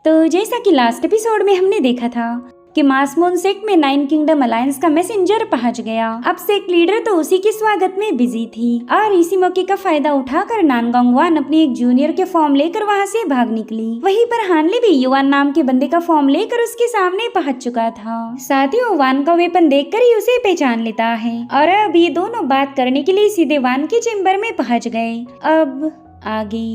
तो जैसा कि लास्ट एपिसोड में हमने देखा था कि मासमून सेक्ट में 9 किंगडम अलायंस का मैसेंजर पहुंच गया। अब सेक्ट लीडर तो उसी के स्वागत में बिजी थी और इसी मौके का फायदा उठाकर नानगोंग वान अपनी एक जूनियर के फॉर्म लेकर वहां से भाग निकली। वहीं पर हानली भी युवान नाम के बंदे का फॉर्म लेकर उसके सामने पहुंच चुका था। साथ ही वो वान का वेपन देखकर ही उसे पहचान लेता है और अब ये दोनों बात करने के लिए सीधे वान के चेम्बर में पहुंच गए। अब आगे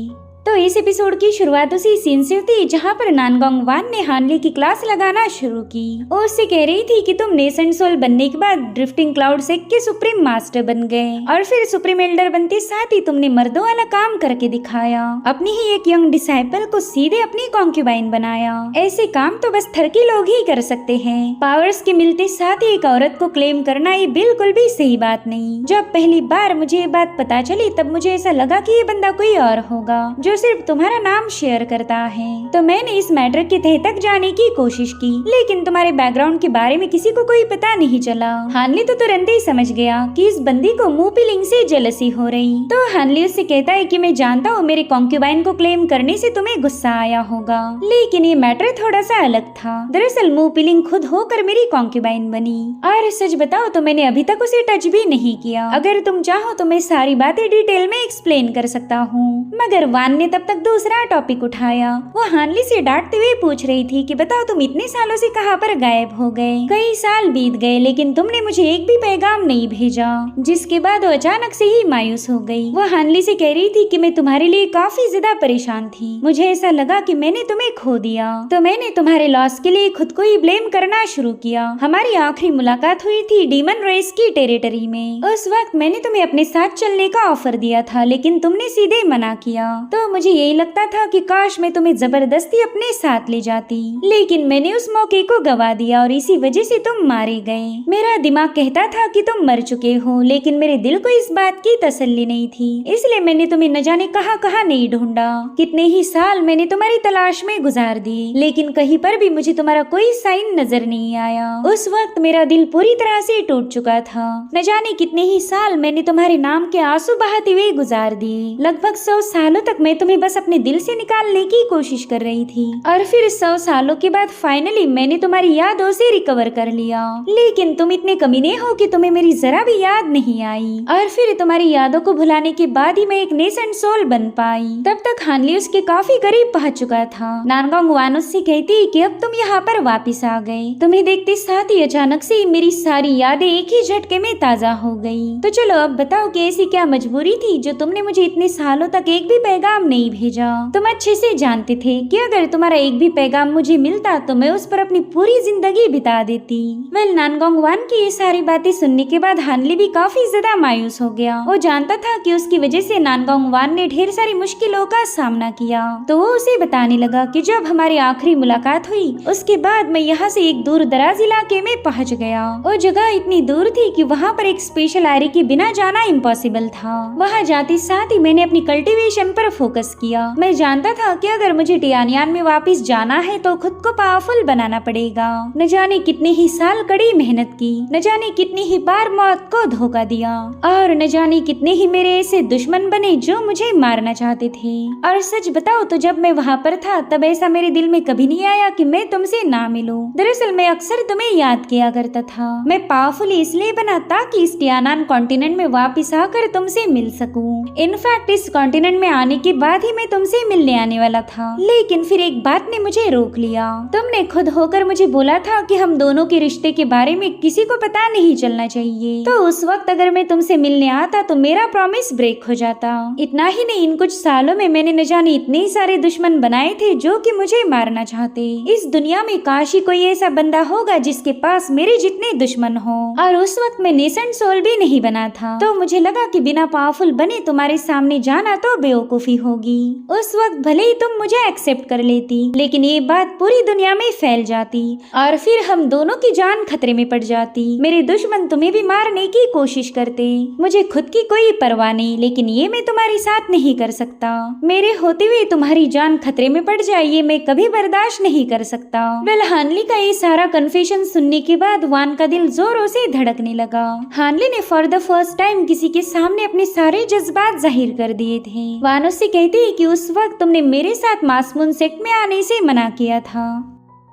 तो इस एपिसोड की शुरुआत उसी सीन से होती जहाँ पर नानगोंग वान ने हानली की क्लास लगाना शुरू की। वो उससे कह रही थी कि तुम नेसेंट सोल बनने के बाद ड्रिफ्टिंग क्लाउड सेक्ट के सुप्रीम मास्टर बन गए और फिर सुप्रीम एल्डर बनते साथ ही तुमने मर्दों वाला काम करके दिखाया। अपनी ही एक यंग डिसाइपल को सीधे अपनी कॉन्क्यूबाइन बनाया। ऐसे काम तो बस थर्की लोग ही कर सकते हैं। पावर्स के मिलते साथ ही एक औरत को क्लेम करना ये बिल्कुल भी सही बात नहीं। जब पहली बार मुझे ये बात पता चली तब मुझे ऐसा लगा कि ये बंदा कोई और होगा जो सिर्फ तुम्हारा नाम शेयर करता है। तो मैंने इस मैटर के तह तक जाने की कोशिश की, लेकिन तुम्हारे बैकग्राउंड के बारे में किसी को कोई पता नहीं चला। हानली तो तुरंत ही समझ गया कि इस बंदी को मुंह पिलिंग से जेलसी हो रही। तो हानली उससे कहता है कि मैं जानता हूँ मेरे कॉन्क्यूबाइन को क्लेम करने से तुम्हें गुस्सा आया होगा, लेकिन ये मैटर थोड़ा सा अलग था। दरअसल मुंह पिलिंग खुद होकर मेरी कॉन्क्यूबाइन बनी और सच बताओ तो मैंने अभी तक उसे टच भी नहीं किया। अगर तुम चाहो तो मैं सारी बातें डिटेल में एक्सप्लेन कर सकता हूँ। मगर वान ने तब तक दूसरा टॉपिक उठाया। वो हानली से डांटते हुए पूछ रही थी कि बताओ तुम इतने सालों से कहाँ पर गायब हो गए। कई साल बीत गए लेकिन तुमने मुझे एक भी पैगाम नहीं भेजा। जिसके बाद वो अचानक से ही मायूस हो गई। वो हानली से कह रही थी कि मैं तुम्हारे लिए काफी ज्यादा परेशान थी। मुझे ऐसा लगा कि मैंने तुम्हें खो दिया, तो मैंने तुम्हारे लॉस के लिए खुद को ही ब्लेम करना शुरू किया। हमारी आखिरी मुलाकात हुई थी डीमन रेस की टेरिटरी में। उस वक्त मैंने तुम्हें अपने साथ चलने का ऑफर दिया था, लेकिन तुमने सीधे मना किया। तो मुझे यही लगता था कि काश मैं तुम्हें जबरदस्ती अपने साथ ले जाती, लेकिन मैंने उस मौके को गवा दिया और इसी वजह से तुम मारे गए। मेरा दिमाग कहता था कि तुम मर चुके हो, लेकिन मेरे दिल को इस बात की तसल्ली नहीं थी, इसलिए मैंने तुम्हें न जाने कहां कहां नहीं ढूंढा। कितने ही साल मैंने तुम्हारी तलाश में गुजार दिए, लेकिन कहीं पर भी मुझे तुम्हारा कोई साइन नजर नहीं आया। उस वक्त मेरा दिल पूरी तरह से टूट चुका था। न जाने कितने ही साल मैंने तुम्हारे नाम के आंसू बहाते हुए गुजार दिए। लगभग 100 सालों तक मैं तुम्हें बस अपने दिल से निकालने की कोशिश कर रही थी और फिर 100 सालों के बाद फाइनली मैंने तुम्हारी यादों से रिकवर कर लिया। लेकिन तुम इतने कमीने हो कि तुम्हें मेरी जरा भी याद नहीं आई और फिर तुम्हारी यादों को भुलाने के बाद ही मैं एक नेसेंट सोल बन पाई। तब तक हानली उसके काफी करीब पहुंच चुका था। नानगोंग वान उससे कहती कि अब तुम यहाँ पर वापिस आ गए। तुम्हें देखते साथ ही अचानक से मेरी सारी यादें एक ही झटके में ताजा हो गई। तो चलो अब बताओ कि ऐसी क्या मजबूरी थी जो तुमने मुझे इतने सालों तक एक भी पैगाम नहीं भेजा। तुम अच्छे से जानते थे कि अगर तुम्हारा एक भी पैगाम मुझे मिलता तो मैं उस पर अपनी पूरी जिंदगी बिता देती। वेल नानगोंग वान की ये सारी बातें सुनने के बाद हानली भी काफी ज्यादा मायूस हो गया। वो जानता था कि उसकी वजह से नानगोंग वान ने ढेर सारी मुश्किलों का सामना किया। तो वो उसे बताने लगा कि जब हमारी आखिरी मुलाकात हुई उसके बाद मैं यहाँ से एक दूर दराज इलाके में पहुँच गया। वो जगह इतनी दूर थी कि वहाँ पर एक स्पेशल आरी के बिना जाना इम्पॉसिबल था। वहाँ जाते साथ ही मैंने अपनी कल्टीवेशन पर फोकस किया। मैं जानता था कि अगर मुझे टियानियान में वापस जाना है तो खुद को पावरफुल बनाना पड़ेगा। न जाने कितने ही साल कड़ी मेहनत की, न जाने कितनी ही बार मौत को धोखा दिया और न जाने कितने ही मेरे ऐसे दुश्मन बने जो मुझे मारना चाहते थे। और सच बताओ तो जब मैं वहाँ पर था तब ऐसा मेरे दिल में कभी नहीं आया कि मैं तुमसे ना मिलूं। दरअसल मैं अक्सर तुम्हें याद किया करता था। मैं पावरफुल इसलिए बना ताकि इस टियानान कॉन्टिनेंट में वापस आकर तुमसे मिल सकूं। इनफैक्ट इस कॉन्टिनेंट में आने के बाद ही मैं तुमसे मिलने आने वाला था, लेकिन फिर एक बात ने मुझे रोक लिया। तुमने खुद होकर मुझे बोला था कि हम दोनों के रिश्ते के बारे में किसी को पता नहीं चलना चाहिए। तो उस वक्त अगर मैं तुमसे मिलने आता तो मेरा प्रॉमिस ब्रेक हो जाता। इतना ही नहीं, इन कुछ सालों में मैंने न जाने इतने ही सारे दुश्मन बनाए थे जो कि मुझे मारना चाहते। इस दुनिया में काश ही कोई ऐसा बंदा होगा जिसके पास मेरे जितने दुश्मन हो। और उस वक्त मैं नेसेंट सोल भी नहीं बना था, तो मुझे लगा कि बिना पावरफुल बने तुम्हारे सामने जाना तो बेवकूफी होगी। उस वक्त भले ही तुम मुझे एक्सेप्ट कर लेती, लेकिन ये बात पूरी दुनिया में फैल जाती और फिर हम दोनों की जान खतरे में पड़ जाती। मेरे दुश्मन तुम्हें भी मारने की कोशिश करते। मुझे खुद की कोई परवाह नहीं, लेकिन ये मैं तुम्हारे साथ नहीं कर सकता। मेरे होते हुए तुम्हारी जान खतरे में पड़ जाए ये मैं कभी बर्दाश्त नहीं कर सकता। वेल हानली का ये सारा कन्फेशन सुनने के बाद वान का दिल जोरों से धड़कने लगा। हानली ने फॉर द फर्स्ट टाइम किसी के सामने अपने सारे जज्बात जाहिर कर दिए थे। वान उससे कहती है कि उस वक्त तुमने मेरे साथ मासमून सेक्ट में आने से मना किया था।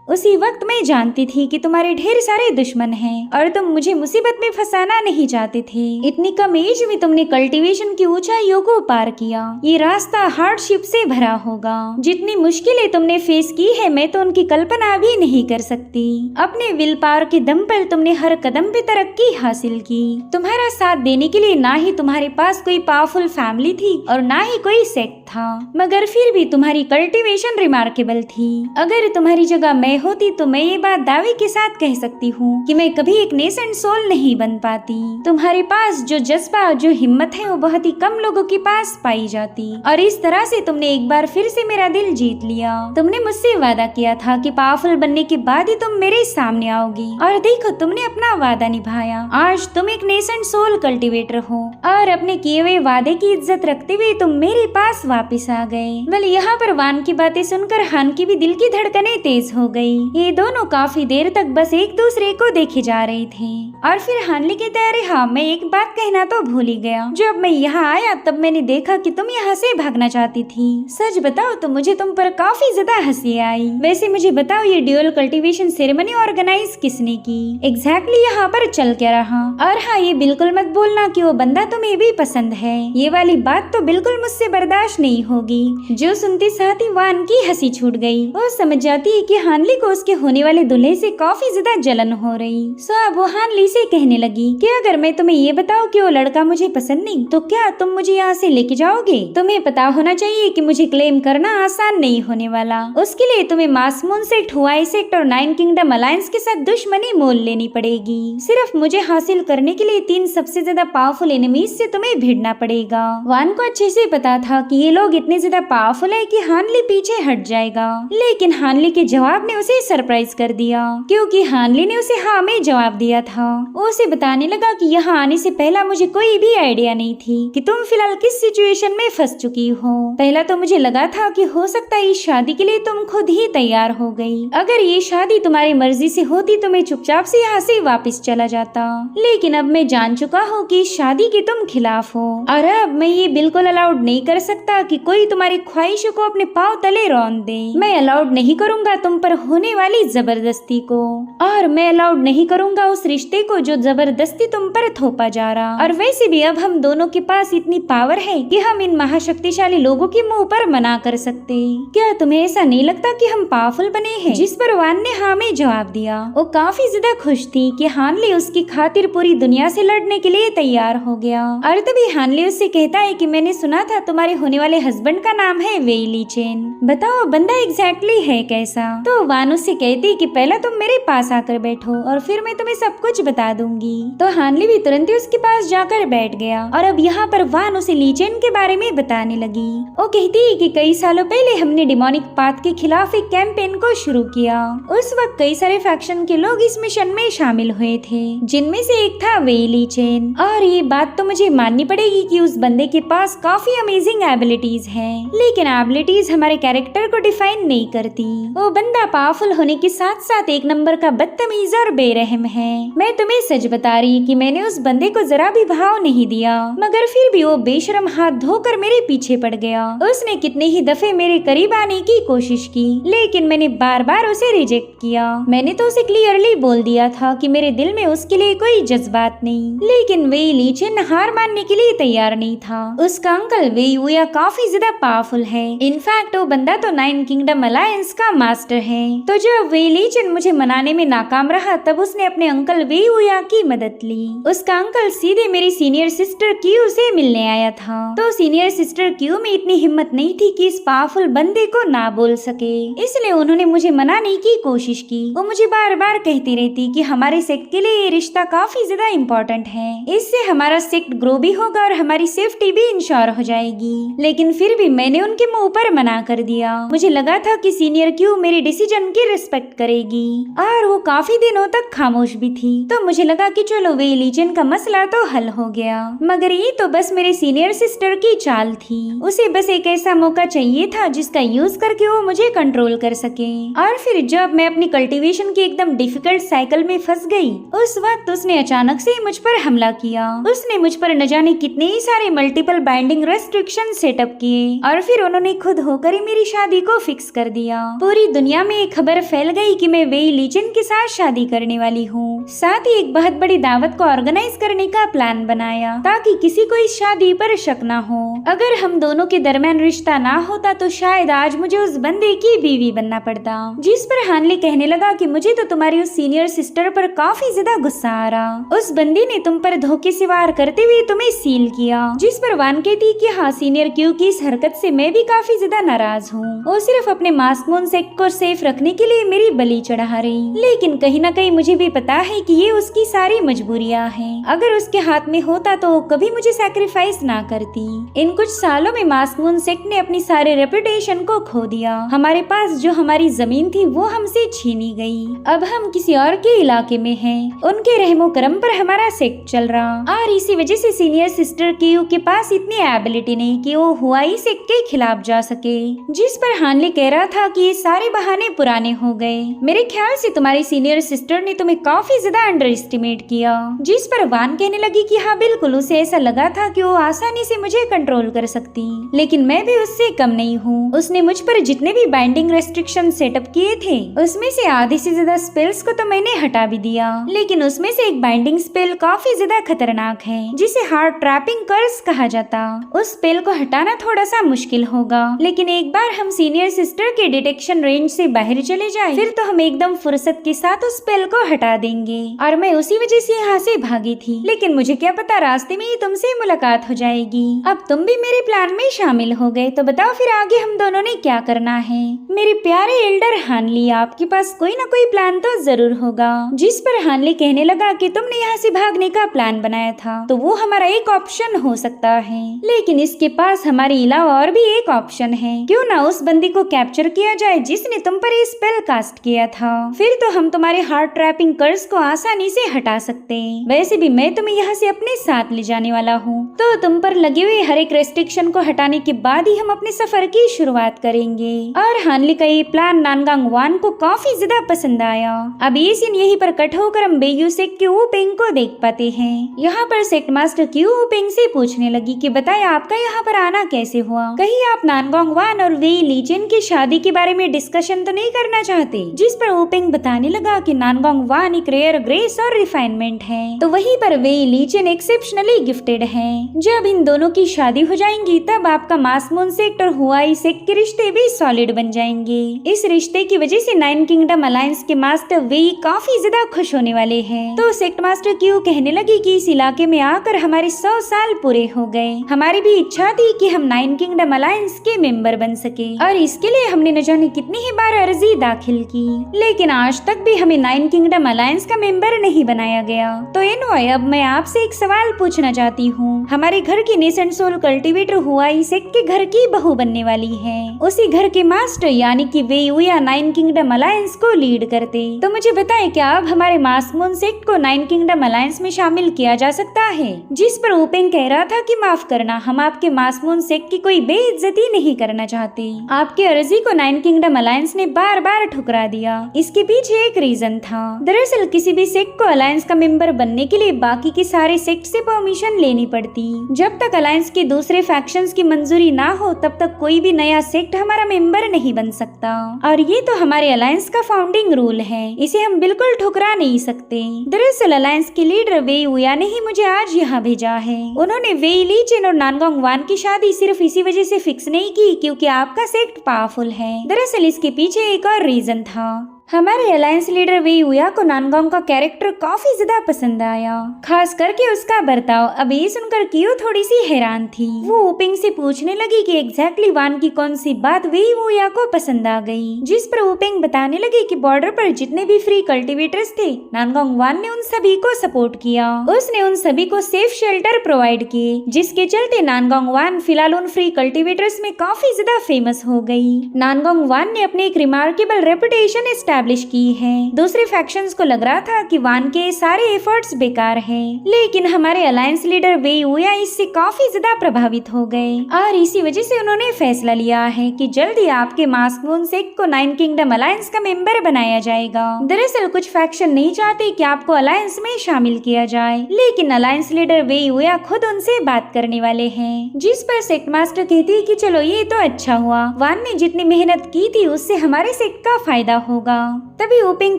उसी वक्त मैं जानती थी कि तुम्हारे ढेर सारे दुश्मन हैं और तुम मुझे मुसीबत में फंसाना नहीं चाहते थे। इतनी कम एज में तुमने कल्टीवेशन की ऊंचाइयों को पार किया। ये रास्ता हार्डशिप से भरा होगा। जितनी मुश्किलें तुमने फेस की है मैं तो उनकी कल्पना भी नहीं कर सकती। अपने विल पावर के दम पर तुमने हर कदम पे तरक्की हासिल की। तुम्हारा साथ देने के लिए ना ही तुम्हारे पास कोई पावरफुल फैमिली थी और ना ही कोई सेक्ट था, मगर फिर भी तुम्हारी कल्टीवेशन रिमार्केबल थी। अगर तुम्हारी जगह मैं होती तो मैं ये बात दावे के साथ कह सकती हूँ कि मैं कभी एक नेसेंट सोल नहीं बन पाती। तुम्हारे पास जो जज्बा, जो हिम्मत है वो बहुत ही कम लोगों के पास पाई जाती और इस तरह से तुमने एक बार फिर से मेरा दिल जीत लिया। तुमने मुझसे वादा किया था कि पावरफुल बनने के बाद ही तुम मेरे सामने आओगी और देखो तुमने अपना वादा निभाया। आज तुम एक नेसेंट सोल कल्टीवेटर हो और अपने किए हुए वादे की इज्जत रखते हुए तुम मेरे पास वापिस आ गए। वेल, यहाँ पर वान की बातें सुनकर हान की भी दिल की धड़कनें तेज हो गई। ये दोनों काफी देर तक बस एक दूसरे को देखे जा रहे थे और फिर हानली कहते अरे हाँ, मैं एक बात कहना तो भूल ही गया। जब मैं यहाँ आया तब मैंने देखा कि तुम यहाँ से भागना चाहती थी। सच बताओ तो मुझे तुम पर काफी ज्यादा हंसी आई। वैसे मुझे बताओ ये ड्यूअल कल्टीवेशन सेरेमनी ऑर्गेनाइज किसने की? एग्जैक्टली यहाँ पर चल क्या रहा? और हाँ, ये बिल्कुल मत बोलना कि वो बंदा तुम्हें भी पसंद है। ये वाली बात तो बिल्कुल मुझसे बर्दाश्त नहीं होगी। जो सुनते साथ ही वान की हंसी छूट गई। वो समझ जाती है कि हानली को उसके होने वाले दूल्हे से काफी ज्यादा जलन हो रही। सो अब वो हानली से कहने लगी कि अगर मैं तुम्हें ये बताऊं कि वो लड़का मुझे पसंद नहीं तो क्या तुम मुझे यहाँ से लेके जाओगे? तुम्हें पता होना चाहिए कि मुझे क्लेम करना आसान नहीं होने वाला। उसके लिए तुम्हें मासमून सेक्ट, हुआई सेक्ट और 9 किंगडम अलायंस के साथ दुश्मनी मोल लेनी पड़ेगी। सिर्फ मुझे हासिल करने के लिए 3 सबसे ज्यादा पावरफुल एनिमीज से तुम्हें भिड़ना पड़ेगा। वान को अच्छे से पता था कि ये लोग इतने ज्यादा पावरफुल है कि हानली पीछे हट जाएगा, लेकिन हानली के जवाब ने उसे सरप्राइज कर दिया क्योंकि हानली ने उसे हाँ में जवाब दिया था। वो उसे बताने लगा कि यहाँ आने से पहला मुझे कोई भी आइडिया नहीं थी कि तुम फिलहाल किस सिचुएशन में फंस चुकी हो। पहला तो मुझे लगा था कि हो सकता है इस शादी के लिए तुम खुद ही तैयार हो गई। अगर ये शादी तुम्हारी मर्जी से होती तो मैं चुपचाप से यहाँ से वापस चला जाता, लेकिन अब मैं जान चुका हूँ कि इस शादी के तुम खिलाफ हो और अब मैं ये बिल्कुल अलाउड नहीं कर सकता कि कोई तुम्हारी ख्वाहिशों को अपने पाँव तले रौंद दे। मैं अलाउड नहीं करूँगा तुम पर होने वाली जबरदस्ती को, और मैं अलाउड नहीं करूँगा उस रिश्ते को जो जबरदस्ती तुम पर थोपा जा रहा। और वैसे भी अब हम दोनों के पास इतनी पावर है कि हम इन महाशक्तिशाली लोगों के मुंह पर मना कर सकते। क्या तुम्हें ऐसा नहीं लगता कि हम पावरफुल बने हैं? जिस पर वान ने हाँ में जवाब दिया। वो काफी ज्यादा खुश थी कि हानली उसकी खातिर पूरी दुनिया से लड़ने के लिए तैयार हो गया। और तभी हानली उससे कहता है कि मैंने सुना था तुम्हारे होने वाले हस्बैंड का नाम है वेई ली चेन। बताओ बंदा एग्जैक्टली है कैसा? तो वान उससे कहती कि पहले तुम मेरे पास आकर बैठो और फिर मैं तुम्हें सब कुछ बता दूंगी। तो हानली भी तुरंत ही उसके पास जाकर बैठ गया और अब यहाँ पर वान उसे ली चेन के बारे में बताने लगी। वो कहती है कि कई सालों पहले हमने डिमोनिक पाथ के खिलाफ एक कैंपेन को शुरू किया। उस वक्त कई सारे फैक्शन के लोग इस मिशन में शामिल हुए थे, जिनमें से एक था वेई ली चेन। और ये बात तो मुझे माननी पड़ेगी कि उस बंदे के पास काफी अमेजिंग एबिलिटीज हैं, लेकिन एबिलिटीज हमारे कैरेक्टर को डिफाइन नहीं करती। वो बंदा पावरफुल होने के साथ साथ एक नंबर का बदतमीज और बेरहम है। मैं तुम्हें सच बता रही कि मैंने उस बंदे को जरा भी भाव नहीं दिया, मगर फिर भी वो बेशरम हाथ धोकर मेरे पीछे पड़ गया। उसने कितने ही दफे मेरे करीब आने की कोशिश की, लेकिन मैंने बार बार उसे रिजेक्ट किया। मैंने तो उसे क्लियरली बोल दिया था कि मेरे दिल में उसके लिए कोई जज्बात नहीं, लेकिन वेई ली चेन हार मानने के लिए तैयार नहीं था। उसका अंकल वेई वुया काफी ज्यादा पावरफुल है। इनफैक्ट वो बंदा तो 9 किंगडम अलायंस का मास्टर है। तो जब वेई ली चेन मुझे मनाने में नाकाम रहा तब उसने अपने अंकल वेई वुया की मदद ली। उसका अंकल सीधे मेरी सीनियर सिस्टर क्यू से मिलने आया था। तो सीनियर सिस्टर क्यू में इतनी हिम्मत नहीं थी कि इस पावरफुल बंदे को ना बोल सके, इसलिए उन्होंने मुझे मनाने की कोशिश की। वो मुझे बार बार कहती रहती कि हमारे सेक्ट के लिए ये रिश्ता काफी ज्यादा इम्पोर्टेंट है, इससे हमारा सेक्ट ग्रो भी होगा और हमारी सेफ्टी भी इंश्योर हो जाएगी। लेकिन फिर भी मैंने उनके मुंह पर मना कर दिया। मुझे लगा था कि सीनियर क्यू मेरे डिसीजन उनकी रिस्पेक्ट करेगी। और वो काफी दिनों तक खामोश भी थी, तो मुझे लगा कि चलो वे लीजन का मसला तो हल हो गया। मगर ये तो बस मेरे सीनियर सिस्टर की चाल थी। उसे बस एक ऐसा मौका चाहिए था जिसका यूज करके वो मुझे कंट्रोल कर सके। और फिर जब मैं अपनी कल्टीवेशन की एकदम डिफिकल्ट साइकिल में फंस गई, उस वक्त उसने अचानक से मुझ पर हमला किया। उसने मुझ पर न जाने कितने ही सारे मल्टीपल बाइंडिंग रेस्ट्रिक्शन सेटअप किए और फिर उन्होंने खुद होकर ही मेरी शादी को फिक्स कर दिया। पूरी दुनिया में एक खबर फैल गई कि मैं वे लीजन के साथ शादी करने वाली हूँ। साथ ही एक बहुत बड़ी दावत को ऑर्गेनाइज करने का प्लान बनाया ताकि किसी को इस शादी पर शक ना हो। अगर हम दोनों के दरमियान रिश्ता ना होता तो शायद आज मुझे उस बंदे की बीवी बनना पड़ता। जिस पर हानली कहने लगा कि मुझे तो तुम्हारी उस सीनियर सिस्टर पर काफी ज्यादा गुस्सा आ रहा। उस बंदी ने तुम पर धोखे से वार करते हुए तुम्हें सील किया। जिस पर वान कहती कि हाँ सीनियर क्यू की इस हरकत से मैं भी काफी ज्यादा नाराज हूँ। वो सिर्फ अपने मास्कमून सेक्ट को सेफ रखने के लिए मेरी बलि चढ़ा रही, लेकिन कहीं न कहीं मुझे भी पता है कि ये उसकी सारी मजबूरियां हैं। अगर उसके हाथ में होता तो वो कभी मुझे सैक्रिफाइस ना करती। इन कुछ सालों में मास्कमून सेक्ट ने अपनी सारे रेपुटेशन को खो दिया। हमारे पास जो हमारी जमीन थी वो हमसे छीनी गई। अब हम किसी और के इलाके में हैं। उनके रहमो करम पर हमारा सेक्ट चल रहा और इसी वजह से सीनियर सिस्टर क्यू के पास इतनी एबिलिटी नहीं कि वो हुआई सेक्ट के खिलाफ जा सके। जिस पर हानली कह रहा था कि ये सारे बहाने पुराने हो गए। मेरे ख्याल से तुम्हारी सीनियर सिस्टर ने तुम्हें काफी ज्यादा अंडर एस्टिमेट किया। जिस पर वान कहने लगी कि हाँ बिल्कुल, उसे ऐसा लगा था कि वो आसानी से मुझे कंट्रोल कर सकती, लेकिन मैं भी उससे कम नहीं हूँ। उसने मुझ पर जितने भी बाइंडिंग रेस्ट्रिक्शन सेटअप किए थे उसमें से आधे से ज्यादा स्पेल्स को तो मैंने हटा भी दिया, लेकिन उसमें से एक बाइंडिंग स्पेल काफी ज्यादा खतरनाक है जिसे हार्ट ट्रैपिंग कर्स कहा जाता। उस स्पेल को हटाना थोड़ा सा मुश्किल होगा, लेकिन एक बार हम सीनियर सिस्टर के डिटेक्शन रेंज से बाहर चले जाएं, फिर तो हम एकदम फुर्सत के साथ उस स्पेल को हटा देंगे। और मैं उसी वजह से यहाँ से भागी थी, लेकिन मुझे क्या पता रास्ते में ही तुमसे मुलाकात हो जाएगी। अब तुम भी मेरे प्लान में शामिल हो गए, तो बताओ फिर आगे हम दोनों ने क्या करना है। मेरे प्यारे एल्डर हानली, आपके पास कोई ना कोई प्लान तो जरूर होगा। जिस पर हानली कहने लगा कि तुमने यहाँ से भागने का प्लान बनाया था तो वो हमारा एक ऑप्शन हो सकता है, लेकिन इसके पास हमारे अलावा और भी एक ऑप्शन है। क्यों ना उस बंदी को कैप्चर किया जाए जिसने तुम पर इस स्पेल कास्ट किया था, फिर तो हम तुम्हारे हार्ट ट्रैपिंग कर्स को आसानी से हटा सकते हैं। वैसे भी मैं तुम्हें यहाँ से अपने साथ ले जाने वाला हूँ, तो तुम पर लगे हुए हर एक रेस्ट्रिक्शन को हटाने के बाद ही हम अपने सफर की शुरुआत करेंगे। और हानली का ये प्लान नानगांग वान को काफी ज्यादा पसंद आया। अब ये सीन यहीं पर कट होकर हम बेयू सेक्ट के वूपेंग को देख पाते हैं। यहाँ पर सेक्ट मास्टर क्यू वूपेंग से पूछने लगी कि बताए आपका यहाँ पर आना कैसे हुआ। कहीं आप नानगांग वान और वे लीजन की शादी के बारे में डिस्कशन तो नहीं करना चाहते। जिस पर वूपेंग बताने लगा कि नानगांग वान एक रेयर ग्रेस और रिफाइनमेंट है, तो वहीं पर वे लीजन एक्सेप्शनली गिफ्टेड है। जब इन दोनों की शादी हो जाएंगी तब आपका मास्कमून सेक्ट और हुआई सेक्ट के रिश्ते भी सॉलिड बन जाएंगे। इस रिश्ते की वजह से नाइन किंगडम अलायंस के मास्टर वे काफी ज्यादा खुश होने वाले हैं। तो सेक्ट मास्टर क्यू कहने लगी कि इस इलाके में आकर हमारे 100 साल पूरे हो गए। हमारी भी इच्छा थी कि हम नाइन किंगडम अलायंस के मेंबर बन सके और इसके लिए हमने न जाने कितनी ही बार अर्जी दाखिल की, लेकिन आज तक भी हमें नाइन किंगडम अलायंस का मेंबर नहीं बनाया गया। तो एनवॉय, अब मैं आपसे एक सवाल पूछना चाहती हूँ। हमारे घर की नेसेंट सोल कल्टीवेटर हुआई सेक्ट के घर की बहू बनने वाली है। उसी घर के मास्टर यानी कि वे या नाइन किंगडम अलायंस को लीड करते। तो मुझे बताएं, क्या अब हमारे मास्कमून सेक्ट को नाइन किंगडम अलायंस में शामिल किया जा सकता है? जिस पर वूपेंग कह रहा था कि माफ करना, हम आपके मास्कमून सेक्ट की कोई बेइज्जती नहीं करना चाहते। आपकी अर्जी को नाइन किंगडम अलायंस ने बार बार ठुकरा दिया। इसके पीछे एक रीजन था। दरअसल किसी भी सेक्ट को अलायंस का मेंबर बनने के लिए बाकी के सारे सेक्ट से परमिशन लेनी पड़ती। जब तक अलायंस के दूसरे फैक्शंस की मंजूरी ना हो तब तक कोई भी नया सेक्ट हमारा मेंबर नहीं बन सकता। और ये तो हमारे अलायंस का फाउंडिंग रूल है, इसे हम बिल्कुल ठुकरा नहीं सकते। दरअसल अलायंस के लीडर वे उया ने ही मुझे आज यहाँ भेजा है। उन्होंने वे लीजन और नानगांग वान की शादी सिर्फ इसी वजह से फिक्स नहीं की क्योंकि आपका सेक्ट पावरफुल है। दरअसल इसके पीछे एक और रीजन था। हमारे अलायंस लीडर वे युया को नानगोंग का कैरेक्टर काफी ज्यादा पसंद आया, खास करके उसका बर्ताव। अब ये सुनकर कियो थोड़ी सी हैरान थी। वो ओपिंग से पूछने लगी कि एग्जैक्टली वान की कौन सी बात वे युया को पसंद आ गई, जिस पर ओपिंग बताने लगी कि बॉर्डर पर जितने भी फ्री कल्टीवेटर्स थे, नानगोंग वान ने उन सभी को सपोर्ट किया। उसने उन सभी को सेफ शेल्टर प्रोवाइड किए, जिसके चलते नानगोंग वान फिलहाल उन फ्री कल्टीवेटर्स में काफी ज्यादा फेमस हो गई। नानगोंग वान ने अपनी एक रिमार्केबल रेपुटेशन एस्टैब्लिश की है। दूसरे फैक्शंस को लग रहा था कि वान के सारे एफर्ट्स बेकार हैं, लेकिन हमारे अलायंस लीडर वे युया इससे काफी ज्यादा प्रभावित हो गए और इसी वजह से उन्होंने फैसला लिया है कि जल्द ही आपके मास्क मून सेक्ट को 9 किंगडम अलायंस का मेंबर बनाया जाएगा। दरअसल कुछ फैक्शन नहीं चाहते कि आपको अलायंस में शामिल किया जाए, लेकिन अलायंस लीडर वे युया खुद उनसे बात करने वाले हैं, जिस पर सेक्ट मास्टर कहती है कि चलो ये तो अच्छा हुआ, वान ने जितनी मेहनत की थी उससे हमारे सेक्ट का फायदा होगा। तभी ओपिंग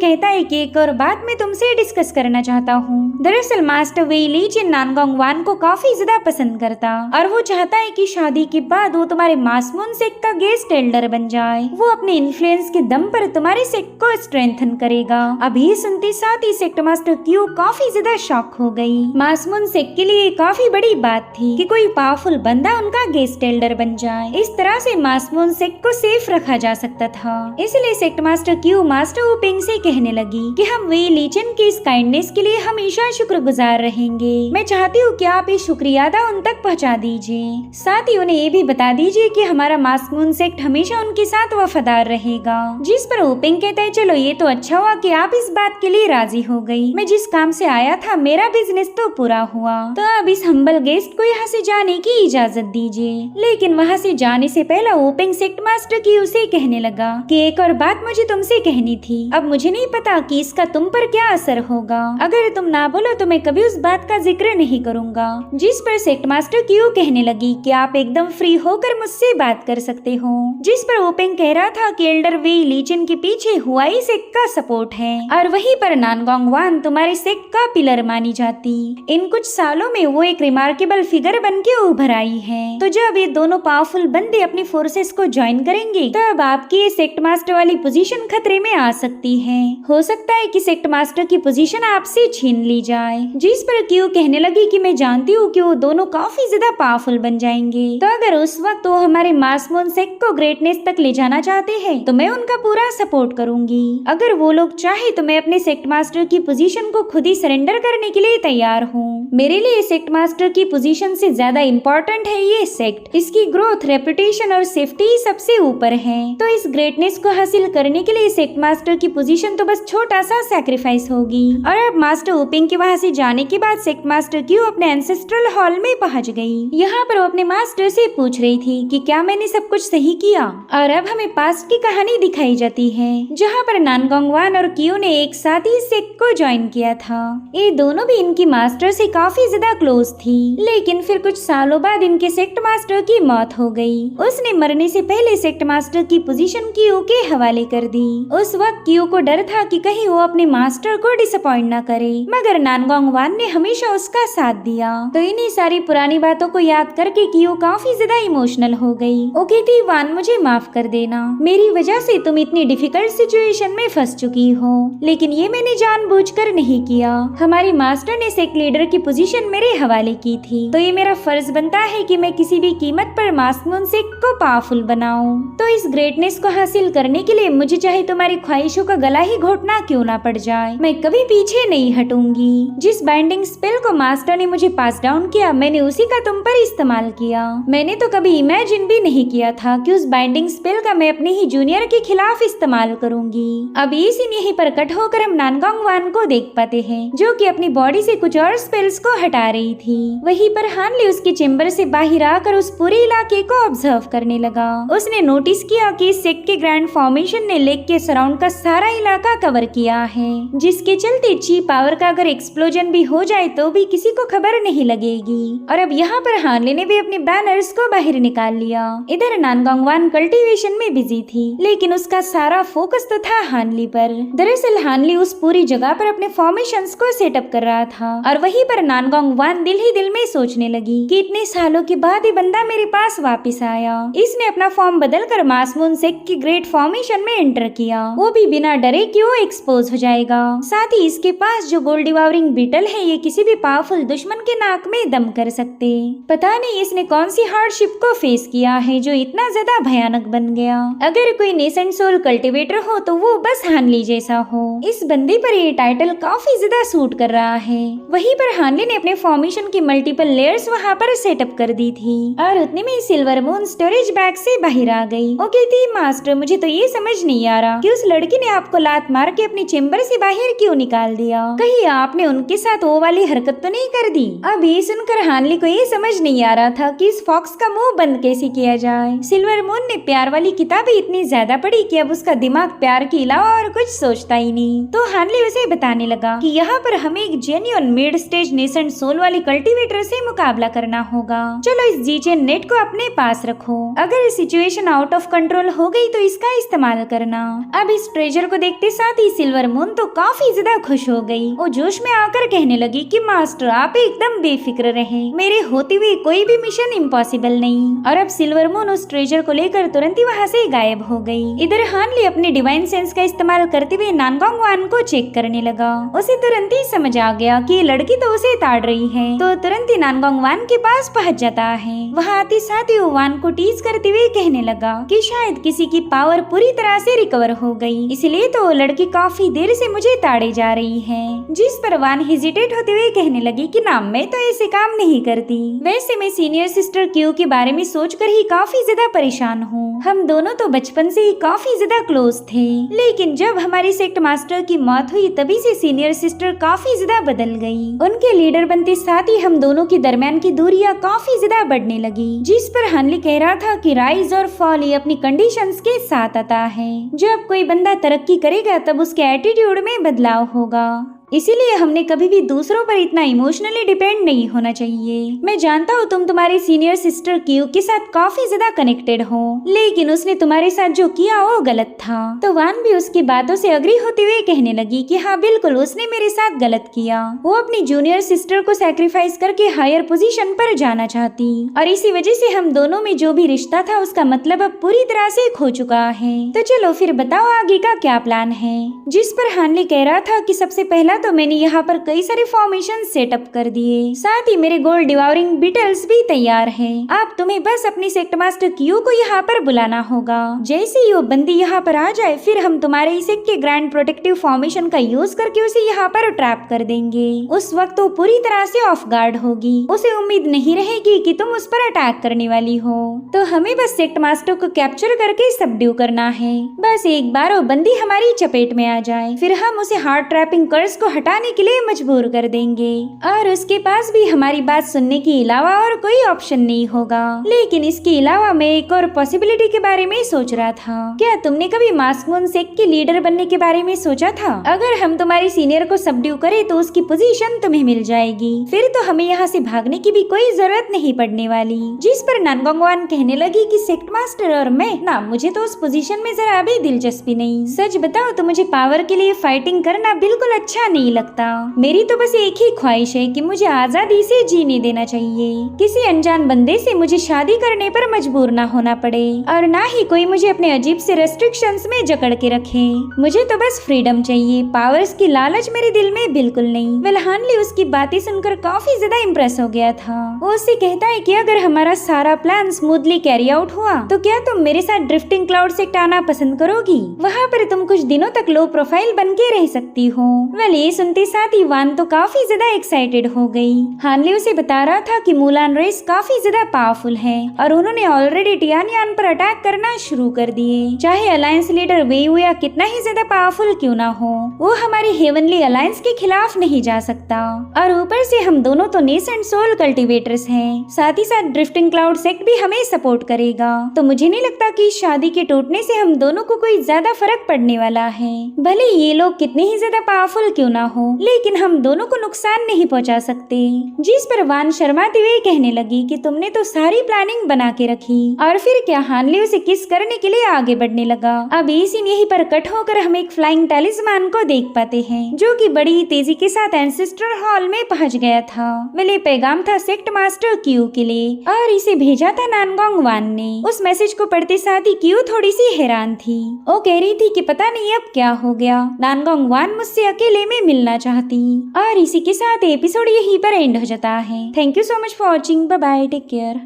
कहता है कि एक और बात मैं तुमसे डिस्कस करना चाहता हूँ। दरअसल मास्टर वे लीचिन नानगोंग वान को काफी ज्यादा पसंद करता और वो चाहता है कि शादी के बाद वो तुम्हारे मास्मून सेक्ट का गेस्ट एल्डर बन जाए। वो अपने इन्फ्लुएंस के दम पर तुम्हारे सेक्ट को स्ट्रेंथन करेगा। अभी सुनते साथ ही सेक्ट मास्टर क्यू काफी ज्यादा शॉक हो गई। मास्मून सेक्ट के लिए काफी बड़ी बात थी कि कोई पावरफुल बंदा उनका गेस्ट एल्डर बन जाए। इस तरह से मास्मून सेक्ट को सेफ रखा जा सकता था। इसलिए sect master Q master whooping से कहने लगी कि हम वे लीचन की इस काइंडनेस के लिए हमेशा शुक्रगुजार रहेंगे। मैं चाहती हूँ कि आप ये शुक्रिया अदा उन तक पहुँचा दीजिए। साथ ही उन्हें ये भी बता दीजिए कि हमारा मास्मून सेक्ट हमेशा उनके साथ वफादार रहेगा। जिस पर ओपिंग कहता है चलो ये तो अच्छा हुआ कि आप इस बात के लिए राजी हो गई। मैं जिस काम से आया था मेरा बिजनेस तो पूरा हुआ, तो अब इस हम्बल गेस्ट को यहाँ से जाने की इजाजत दीजिए। लेकिन वहाँ से जाने से पहले ओपिंग सेक्ट मास्टर की उसे कहने लगा कि एक और बात मुझे तुमसे कहनी थी। अब मुझे नहीं पता कि इसका तुम पर क्या असर होगा। अगर तुम ना बोलो तो मैं कभी उस बात का जिक्र नहीं करूँगा। जिस पर सेक्ट मास्टर क्यू कहने लगी कि आप एकदम फ्री होकर मुझसे बात कर सकते हो। जिस पर ओपिंग कह रहा था कि एल्डर वे लीचन के पीछे हुआई सेक्ट का सपोर्ट है और वहीं पर नानगोंग वान तुम्हारे सेक्ट का पिलर मानी जाती। इन कुछ सालों में वो एक रिमार्केबल फिगर बन के उभर आई है। तो जब ये दोनों पावरफुल बंदे अपनी फोर्सेस को ज्वाइन करेंगे तब आपकी ये सेक्ट मास्टर वाली पोजीशन खतरे में आ सकती है। हो सकता है कि सेक्ट मास्टर की पोजीशन आपसे छीन ली जाए। जिस पर क्यू कहने लगी कि मैं जानती हूँ कि वो दोनों काफी ज्यादा पावरफुल बन जाएंगे, तो अगर उस वक्त वो हमारे मास्मून सेक्ट को ग्रेटनेस तक ले जाना चाहते हैं तो मैं उनका पूरा सपोर्ट करूंगी। अगर वो लोग चाहे तो मैं अपने सेक्ट मास्टर की पोजीशन को खुद ही सरेंडर करने के लिए तैयार हूँ। मेरे लिए सेक्ट मास्टर की पोजीशन से ज्यादा इम्पोर्टेंट है ये सेक्ट। इसकी ग्रोथ, रेपुटेशन और सेफ्टी सबसे ऊपर है। तो इस ग्रेटनेस को हासिल करने के लिए सेक्ट मास्टर की पोजीशन तो बस छोटा सा सैक्रिफाइस होगी। और अब मास्टर ओपिंग के वहाँ से जाने के बाद सेक्ट मास्टर क्यू अपने एंसेस्ट्रल हॉल में पहुँच गई। यहाँ पर वो अपने मास्टर से पूछ रही थी कि क्या मैंने सब कुछ सही किया। और अब हमें पास्ट की कहानी दिखाई जाती है जहाँ पर नानगोंग वान और क्यू ने एक साथ ही सेक्ट को ज्वाइन किया था। ये दोनों भी इनकी मास्टर से काफी ज्यादा क्लोज थी, लेकिन फिर कुछ सालों बाद इनके सेक्ट मास्टर की मौत हो गई। उसने मरने से पहले सेक्ट मास्टर की पोजीशन क्यू के हवाले कर दी। उस वक्त क्यू को डर था कि कहीं वो अपने मास्टर को डिसअपॉइंट न करे, मगर नानगोंग वान ने हमेशा उसका साथ दिया। तो इन्हीं सारी पुरानी बातों को याद करके क्यू काफी ज्यादा इमोशनल हो गई। वो कहती वान मुझे माफ कर देना, मेरी वजह से तुम इतनी डिफिकल्ट सिचुएशन में फंस चुकी हो, लेकिन ये मैंने जानबूझकर नहीं किया। हमारी मास्टर ने सेक्ट लीडर की पोजीशन मेरे हवाले की थी, तो ये मेरा फर्ज बनता है कि मैं किसी भी कीमत पर मास्मून सेक्ट को पावरफुल बनाऊं। तो इस ग्रेटनेस को हासिल करने के लिए मुझे चाहे तुम्हारी ख्वाहिशों का गला ही घोटना क्यों ना पड़ जाए, मैं कभी पीछे नहीं हटूंगी। जिस बाइंडिंग स्पेल को मास्टर ने मुझे पास डाउन किया मैंने उसी का तुम पर इस्तेमाल किया। मैंने तो कभी इमेजिन भी नहीं किया था कि उस बाइंडिंग स्पेल का मैं अपने ही जूनियर के खिलाफ इस्तेमाल करूंगी। अब ये सीन यहीं पर कट होकर हम नानगोंग वान को देख पाते हैं, जो कि अपनी बॉडी से कुछ और स्पेल्स को हटा रही थी। वहीं पर हानली उसके चेम्बर से बाहर आकर उस पूरे इलाके को ऑब्जर्व करने लगा। उसने नोटिस किया कि इस सेक्ट के ग्रैंड फॉर्मेशन ने लेक के सराउंड का सारा इलाका कवर किया है, जिसके चलते ची पावर का अगर एक्सप्लोजन भी हो जाए तो भी किसी को खबर नहीं लगेगी। और अब यहाँ पर हानली ने भी अपने बैनर्स को बाहर निकाल लिया। इधर नानगोंग वान कल्टीवेशन में बिजी थी, लेकिन उसका सारा फोकस तो था हानली पर। दरअसल हानली उस पूरी जगह पर अपने फॉर्मेशंस को सेटअप कर रहा था और वहीं पर नानगोंग वान दिल ही दिल में सोचने लगी कि इतने सालों के बाद ये बंदा मेरे पास वापस आया। इसने अपना फॉर्म बदलकर मास्मून सेक्ट की ग्रेट फॉर्मेशन में एंटर किया। वो भी बिना डरे कि वो एक्सपोज हो जाएगा। साथ ही इसके पास जो गोल्ड डिवावरिंग बीटल है ये किसी भी पावरफुल दुश्मन के नाक में दम कर सकते। पता नहीं इसने कौन सी हार्डशिप को फेस किया है जो इतना ज्यादा भयानक बन गया। अगर कोई नेसेंट सोल कल्टीवेटर हो तो वो बस हानली जैसा हो। इस बंदे पर ये टाइटल काफी ज्यादा सूट कर रहा है। वहीं पर हानली ने अपने फॉर्मेशन की मल्टीपल लेयर्स वहाँ पर सेटअप कर दी थी और उतने में सिल्वर मून स्टोरेज बैग से बाहर आ गई। वो कहती मास्टर मुझे तो ये समझ नहीं आ रहा कि उस लड़की ने आपको लात मार के अपनी चेम्बर से बाहर क्यों निकाल दिया। कहीं आपने उनके साथ वो वाली हरकत तो नहीं कर दी। अब ये सुनकर हानली को ये समझ नहीं आ रहा था कि इस फॉक्स का मुंह बंद कैसे किया जाए। सिल्वर मून ने प्यार वाली किताबें इतनी ज्यादा पढ़ी कि अब उसका दिमाग प्यार के अलावा और कुछ सोचता ही नहीं। तो हानली उसे बताने लगा कि यहाँ पर हमें एक genuine mid stage nascent soul वाली कल्टीवेटर से मुकाबला करना होगा। चलो इस जीचेन नेट को अपने पास रखो। अगर सिचुएशन आउट ऑफ कंट्रोल हो गई तो इसका इस्तेमाल करना। अब इस ट्रेजर को देखते साथ ही सिल्वर मून तो काफी ज्यादा खुश हो गई। वो जोश में आकर कहने लगी कि मास्टर आप एकदम बेफिक्र रहे, मेरे होते हुए कोई भी मिशन इम्पॉसिबल नहीं। और अब सिल्वर मून उस ट्रेजर को लेकर तुरंत ही वहाँ से गायब हो गई। इधर हानली अपने डिवाइन सेंस का इस्तेमाल करते हुए नानगोंग वान को चेक करने लगा। उसे तुरंत ही समझ आ गया कि ये लड़की तो उसे ताड़ रही है, तो तुरंत ही नानगोंग वान के पास पहुँच जाता है। वहाँ आते साथ ही वो वान को टीज करते हुए कहने लगा कि शायद किसी की पावर पूरी तरह से रिकवर हो गई, इसलिए तो वो लड़की काफी देर से मुझे ताड़े जा रही है। जिस पर वान हेजिटेट होते हुए कहने लगी कि ना मैं तो ऐसे काम नहीं करती। वैसे मैं सीनियर सिस्टर क्यू के बारे में सोचकर ही काफी ज्यादा परेशान हूँ। हम दोनों तो बचपन से ही काफी ज्यादा क्लोज थे, लेकिन जब हमारी सेक्ट मास्टर की मौत हुई तभी से सीनियर सिस्टर काफी ज्यादा बदल गई। उनके लीडर बनते साथ ही हम दोनों के दरमियान की दूरियां काफी ज्यादा बढ़ने लगी। जिस पर हानली कह रहा था कि राइज और फॉल ये अपनी कंडीशंस के साथ आता है। जब कोई बंदा तरक्की करेगा तब उसके एटीट्यूड में बदलाव होगा, इसीलिए हमने कभी भी दूसरों पर इतना इमोशनली डिपेंड नहीं होना चाहिए। मैं जानता हूँ तुम तुम्हारी सीनियर सिस्टर क्यू के साथ काफी ज्यादा कनेक्टेड हो, लेकिन उसने तुम्हारे साथ जो किया वो गलत था। तो वान भी उसकी बातों से अग्री होते हुए कहने लगी कि हाँ बिल्कुल उसने मेरे साथ गलत किया। वो अपनी जूनियर सिस्टर को सैक्रिफाइस करके हायर पोजीशन पर जाना चाहती और इसी वजह से हम दोनों में जो भी रिश्ता था उसका मतलब अब पूरी तरह से खो चुका है। तो चलो फिर बताओ आगे का क्या प्लान है। जिस पर हानली कह रहा था कि सबसे पहला तो मैंने यहाँ पर कई सारे फॉर्मेशन सेटअप कर दिए, साथ ही मेरे गोल्ड डिवावरिंग बीटल्स भी तैयार है। आप तुम्हें बस अपनी सेक्ट मास्टर क्यू को यहाँ पर बुलाना होगा। जैसे ही वो बंदी यहाँ पर आ जाए फिर हम तुम्हारे इस के ग्रैंड प्रोटेक्टिव फॉर्मेशन का यूज करके उसे यहाँ पर ट्रैप कर देंगे। उस वक्त वो पूरी तरह से ऑफ गार्ड होगी, उसे उम्मीद नहीं रहेगी कि तुम उस पर अटैक करने वाली हो। तो हमें बस सेक्ट मास्टर को कैप्चर करके सबड्यू करना है। बस एक बार वो बंदी हमारी चपेट में आ जाए फिर हम उसे हार्ट ट्रैपिंग कर्स को हटाने के लिए मजबूर कर देंगे और उसके पास भी हमारी बात सुनने के अलावा और कोई ऑप्शन नहीं होगा। लेकिन इसके अलावा मैं एक और पॉसिबिलिटी के बारे में सोच रहा था। क्या तुमने कभी मास्क मून सेक्ट के लीडर बनने के बारे में सोचा था? अगर हम तुम्हारी सीनियर को सबड्यू करें तो उसकी पोजीशन तुम्हें मिल जाएगी, फिर तो हमें यहाँ से भागने की भी कोई जरूरत नहीं पड़ने वाली। जिस पर नानगोंग वान कहने लगी कि सेक्ट मास्टर और मैं ना, मुझे तो उस पोजीशन में जरा भी दिलचस्पी नहीं। सच बताओ तो मुझे पावर के लिए फाइटिंग करना बिल्कुल अच्छा नहीं लगता। मेरी तो बस एक ही ख्वाहिश है कि मुझे आजादी से जीने देना चाहिए, किसी अनजान बंदे से मुझे शादी करने पर मजबूर ना होना पड़े और ना ही कोई मुझे अपने अजीब से रेस्ट्रिक्शंस में जकड़ के रखे। मुझे तो बस फ्रीडम चाहिए, पावर्स की लालच मेरे दिल में बिल्कुल नहीं। वेल हानली उसकी बातें सुनकर काफी ज्यादा इम्प्रेस हो गया था। वो उससे कहता है कि अगर हमारा सारा प्लान स्मूथली कैरी आउट हुआ तो क्या तुम मेरे साथ ड्रिफ्टिंग क्लाउड सेक्ट आना पसंद करोगी? वहाँ पर तुम कुछ दिनों तक लो प्रोफाइल बन के रह सकती हो। वेल ये सुनते साथ ही वान तो काफी ज्यादा एक्साइटेड हो गई। हानली उसे बता रहा था कि मुलान रेस काफी ज्यादा पावरफुल है और उन्होंने ऑलरेडी टियानयान पर अटैक करना शुरू कर दिए। चाहे अलायंस लीडर वेयू या कितना ही ज्यादा पावरफुल क्यों ना हो, वो हमारी हेवनली अलायंस के खिलाफ नहीं जा सकता। और ऊपर से हम दोनों तो नेसेंट सोल कल्टीवेटर्स हैं, साथ ही साथ ड्रिफ्टिंग क्लाउड सेक्ट भी हमें सपोर्ट करेगा। तो मुझे नहीं लगता कि शादी के टूटने से हम दोनों को कोई ज्यादा फर्क पड़ने वाला है, भले ये लोग कितने ही ज्यादा पावरफुल क्यों ना हो, लेकिन हम दोनों को नुकसान नहीं पहुंचा सकते। जिस पर वान शर्माते हुए कहने लगी कि तुमने तो सारी प्लानिंग बना के रखी। और फिर क्या हानले उसे किस करने के लिए आगे बढ़ने लगा। अब ये सीन यहीं पर कट होकर हम एक फ्लाइंग टैलिस्मान को देख पाते हैं, जो कि बड़ी तेजी के साथ एंसेस्टर हॉल में पहुंच गया था। मिले पैगाम था सेक्ट मास्टर क्यू के लिए और इसे भेजा था नानगोंग वान ने। उस मैसेज को पढ़ते साथ ही क्यू थोड़ी सी हैरान थी। वो कह रही थी कि पता नहीं अब क्या हो गया, नानगोंग वान मुझसे अकेले में मिलना चाहती। और इसी के साथ एपिसोड यहीं पर एंड हो जाता है। Thank you so much for watching. Bye bye, take care.